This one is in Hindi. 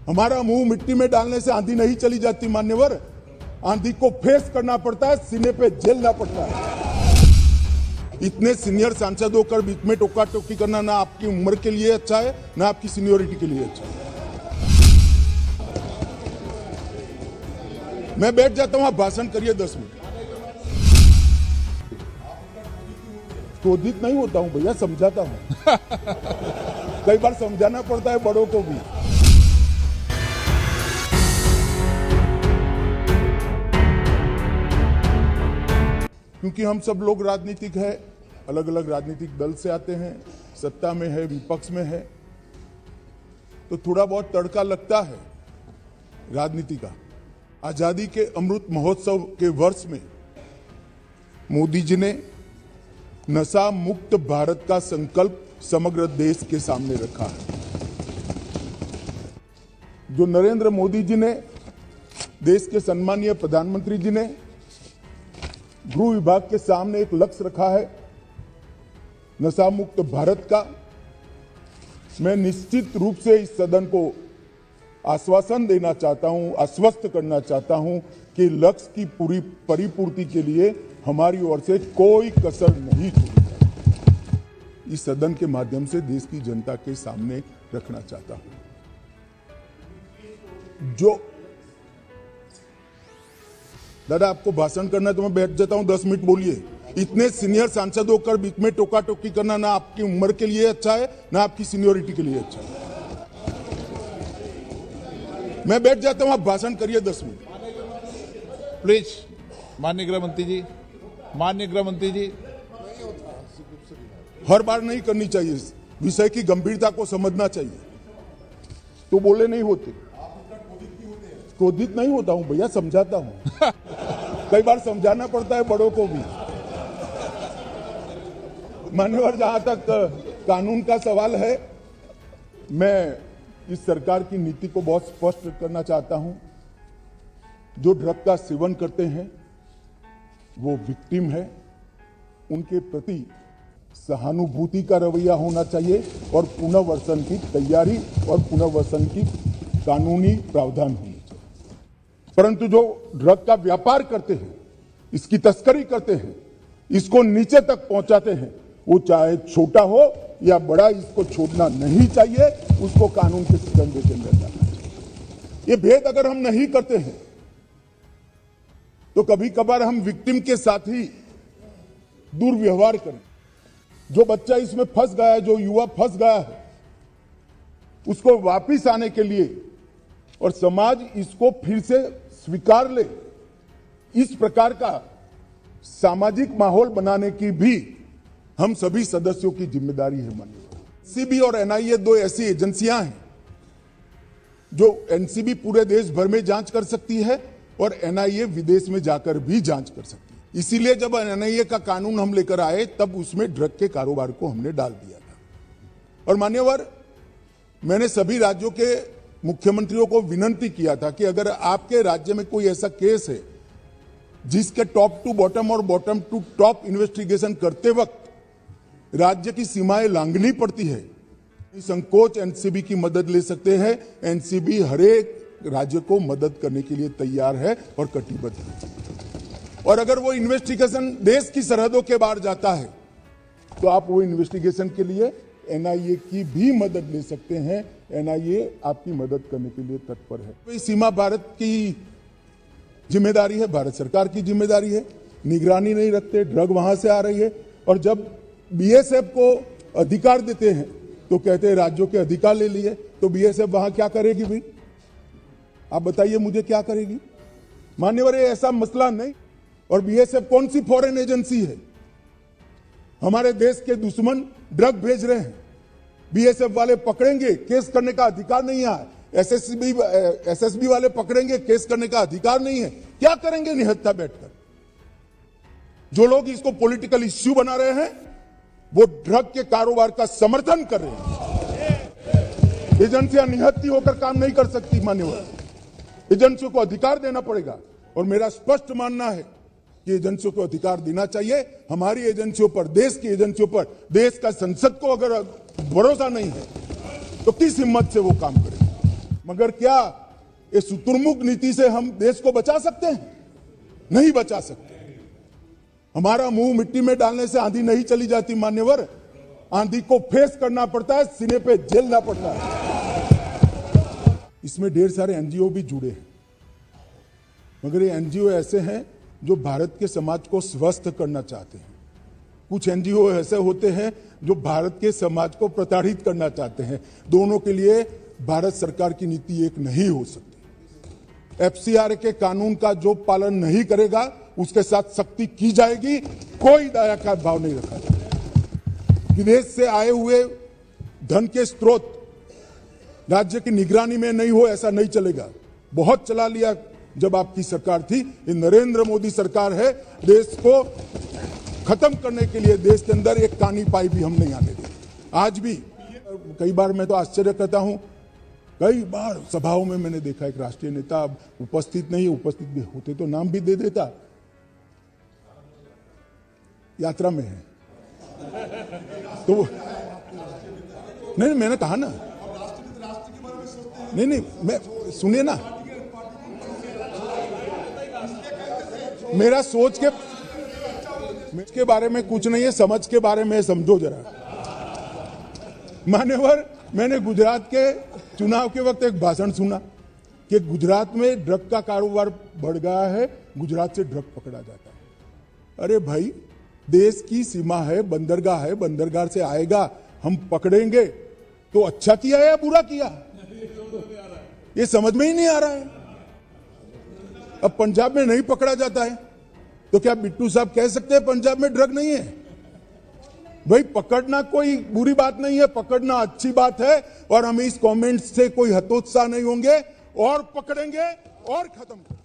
हमारा मुंह मिट्टी में डालने से आंधी नहीं चली जाती मान्यवर, आंधी को फेस करना पड़ता है, सीने पे झेलना पड़ता है। इतने सीनियर सांसद होकर बीच में टोका टोकी करना ना आपकी उम्र के लिए अच्छा है ना आपकी सीनियोरिटी के लिए अच्छा है। मैं बैठ जाता हूं, आप भाषण करिए 10 मिनट। क्रोधित नहीं होता हूं भैया, समझाता हूं। कई बार समझाना पड़ता है बड़ों को भी। क्योंकि हम सब लोग राजनीतिक है, अलग अलग राजनीतिक दल से आते हैं, सत्ता में है, विपक्ष में है, तो थोड़ा बहुत तड़का लगता है राजनीति का। आजादी के अमृत महोत्सव के वर्ष में मोदी जी ने नशा मुक्त भारत का संकल्प समग्र देश के सामने रखा है। जो नरेंद्र मोदी जी ने, देश के सम्मानीय प्रधानमंत्री जी ने गृह विभाग के सामने एक लक्ष्य रखा है नशा मुक्त भारत का। मैं निश्चित रूप से इस सदन को आश्वासन देना चाहता हूं, आश्वस्त करना चाहता हूं कि लक्ष्य की पूरी परिपूर्ति के लिए हमारी ओर से कोई कसर नहीं छोड़ी जाएगी। इस सदन के माध्यम से देश की जनता के सामने रखना चाहता हूं। जो दादा आपको भाषण करना है तो मैं बैठ जाता हूं, 10 मिनट बोलिए। इतने सीनियर सांसद होकर बीच में टोका टोकी करना ना आपकी उम्र के लिए अच्छा है ना आपकी सीनियोरिटी के लिए अच्छा है। मैं बैठ जाता हूं, आप भाषण करिए 10 मिनट प्लीज। माननीय गृह मंत्री जी, माननीय गृह मंत्री जी। हर बार नहीं करनी चाहिए, विषय की गंभीरता को समझना चाहिए, तो बोले नहीं होते। क्रोधित नहीं होता हूं भैया, समझाता हूं। कई बार समझाना पड़ता है बड़ों को भी। मान्यवर, जहां तक कानून का सवाल है, मैं इस सरकार की नीति को बहुत स्पष्ट करना चाहता हूं। जो ड्रग का सेवन करते हैं वो विक्टिम है, उनके प्रति सहानुभूति का रवैया होना चाहिए और पुनर्वसन की तैयारी और पुनर्वसन की कानूनी प्रावधान होनी चाहिए। परंतु जो ड्रग का व्यापार करते हैं, इसकी तस्करी करते हैं, इसको नीचे तक पहुंचाते हैं, वो चाहे छोटा हो या बड़ा, इसको छोड़ना नहीं चाहिए, उसको कानून के सिकंजे के अंदर लाना चाहिए। ये भेद अगर हम नहीं करते हैं तो कभी कभार हम विक्टिम के साथ ही दुर्व्यवहार करें। जो बच्चा इसमें फंस गया है, जो युवा फंस गया है, उसको वापिस आने के लिए और समाज इसको फिर से स्वीकार ले, इस प्रकार का सामाजिक माहौल बनाने की भी हम सभी सदस्यों की जिम्मेदारी है। माननीय एनसीबी और एनआईए दो ऐसी एजेंसियां हैं जो एनसीबी पूरे देश भर में जांच कर सकती है और एनआईए विदेश में जाकर भी जांच कर सकती है। इसीलिए जब एनआईए का कानून हम लेकर आए तब उसमें ड्रग के कारोबार को हमने डाल दिया था। और मान्यवर, मैंने सभी राज्यों के मुख्यमंत्रियों को विनंती किया था कि अगर आपके राज्य में कोई ऐसा केस है जिसके टॉप टू बॉटम और बॉटम टू टॉप इन्वेस्टिगेशन करते वक्त राज्य की सीमाएं लांघनी पड़ती है, संकोच एनसीबी की मदद ले सकते हैं। एनसीबी हर एक राज्य को मदद करने के लिए तैयार है और कटिबद्ध है। और अगर वो इन्वेस्टिगेशन देश की सरहदों के बाहर जाता है तो आप वो इन्वेस्टिगेशन के लिए एनआईए की भी मदद ले सकते हैं। एनआईए आपकी मदद करने के लिए तत्पर है। सीमा भारत की जिम्मेदारी है, भारत सरकार की जिम्मेदारी है। निगरानी नहीं रखते, ड्रग वहां से आ रही है। और जब बीएसएफ को अधिकार देते हैं तो कहते हैं राज्यों के अधिकार ले लिए, तो बीएसएफ वहां क्या करेगी भाई? आप बताइए मुझे, क्या करेगी? मान्यवर, ये ऐसा मसला नहीं। और बीएसएफ कौन सी फॉरेन एजेंसी है? हमारे देश के दुश्मन ड्रग भेज रहे हैं, बीएसएफ वाले पकड़ेंगे, केस करने का अधिकार नहीं है। एसएसबी वाले पकड़ेंगे, केस करने का अधिकार नहीं है। क्या करेंगे निहत्था बैठकर? जो लोग इसको पॉलिटिकल इश्यू बना रहे हैं वो ड्रग के कारोबार का समर्थन कर रहे हैं। एजेंसियां निहत्थी होकर काम नहीं कर सकती मान्यवर, एजेंसियों को अधिकार देना पड़ेगा। और मेरा स्पष्ट मानना है कि एजेंसियों को अधिकार देना चाहिए। हमारी एजेंसियों पर, देश की एजेंसियों पर, देश का संसद को अगर भरोसा नहीं है तो किस हिम्मत से वो काम करें? मगर क्या इस शुतुरमुर्ग नीति से हम देश को बचा सकते हैं? नहीं बचा सकते। हमारा मुंह मिट्टी में डालने से आंधी नहीं चली जाती मान्यवर, आंधी को फेस करना पड़ता है, सीने पे झेलना पड़ता है। इसमें ढेर सारे एनजीओ भी जुड़े हैं, मगर ये एनजीओ ऐसे हैं जो भारत के समाज को स्वस्थ करना चाहते हैं। कुछ एनजीओ ऐसे होते हैं जो भारत के समाज को प्रताड़ित करना चाहते हैं। दोनों के लिए भारत सरकार की नीति एक नहीं हो सकती। एफसीआर के कानून का जो पालन नहीं करेगा उसके साथ सख्ती की जाएगी, कोई दया का भाव नहीं रखा जाएगा। विदेश से आए हुए धन के स्रोत राज्य की निगरानी में नहीं हो, ऐसा नहीं चलेगा। बहुत चला लिया जब आपकी सरकार थी। ये नरेंद्र मोदी सरकार है, देश को खत्म करने के लिए देश के अंदर एक कानी पाई भी हम नहीं आने देंगे। आज भी कई बार मैं तो आश्चर्य करता हूं, कई बार सभाओं में मैंने देखा एक राष्ट्रीय नेता उपस्थित नहीं, उपस्थित भी होते तो नाम भी दे देता, यात्रा में है तो नहीं, मैंने कहा ना, नहीं मैं सुनिए ना, मेरा सोच के बारे में कुछ नहीं है, समझ के बारे में समझो जरा। मान्यवर, मैंने गुजरात के चुनाव के वक्त एक भाषण सुना कि गुजरात में ड्रग का कारोबार बढ़ गया है, गुजरात से ड्रग पकड़ा जाता है। अरे भाई, देश की सीमा है, बंदरगाह है, बंदरगाह से आएगा, हम पकड़ेंगे तो अच्छा किया या बुरा किया, ये समझ में ही नहीं आ रहा है। अब पंजाब में नहीं पकड़ा जाता है तो क्या बिट्टू साहब कह सकते हैं पंजाब में ड्रग नहीं है? भाई, पकड़ना कोई बुरी बात नहीं है, पकड़ना अच्छी बात है, और हम इस कमेंट से कोई हतोत्साह नहीं होंगे और पकड़ेंगे और खत्म।